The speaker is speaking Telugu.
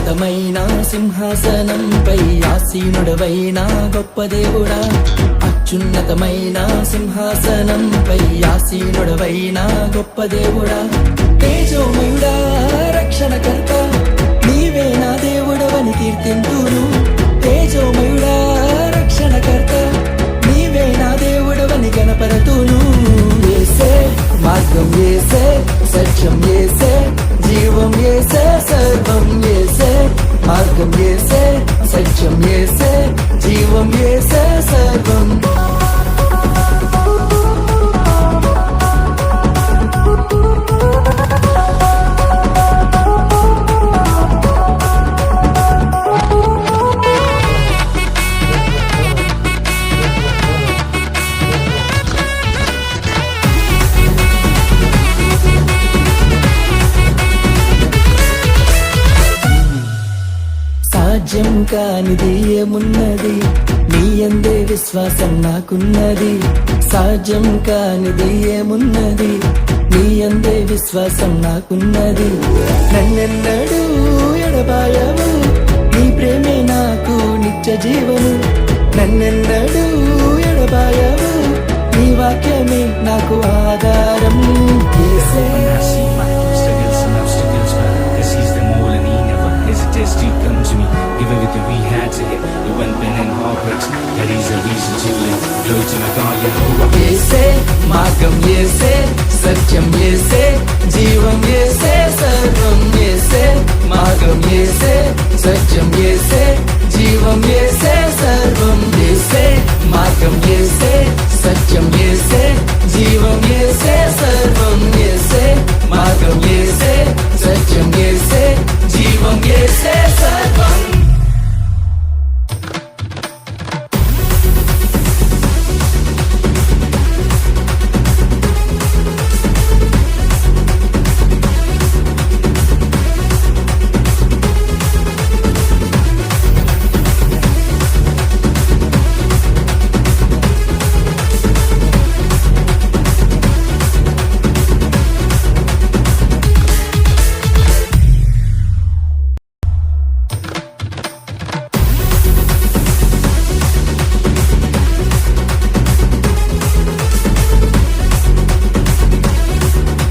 అత్యున్నతమైన సింహాసనంపై ఆసీనుడవైన గొప్ప దేవుడా, అత్యున్నతమైన సింహాసనంపై ఆసీనుడవైన గొప్ప దేవుడా, తేజోమయుడా రక్షణకర్త నీవే నా దేవుడవని కీర్తింతును. తేజోమయుడా రక్షణకర్త నీవే నా దేవుడవని గణపరతును. యేసే మార్గం, యేసే సత్యం, యేసే జీవం, యేసే సర్వం, యేసే మార్గం, యేసే సత్యం, యేసే జీవం, యేసే సర్వం. సాధ్యం కానిది ఏమున్నది, నీ యందే విశ్వాసం నాకున్నది. సాధ్యం కానిది ఏమున్నది, నీ యందే విశ్వాసం నాకున్నది. నన్నెన్నడూ ఎడబాయవు, నీ ప్రేమే నాకు నిత్య జీవము. నన్నెన్నడూ ఎడబాయవు, నీ వాక్యమే నాకు ఆధారం. యేసే to come to me, give everything we had to hit. It went been in heartbreaks, that is a reason to live. Glory to my God, Yehovah. యేసే మార్గం, యేసే సత్యం, యేసే జీవం,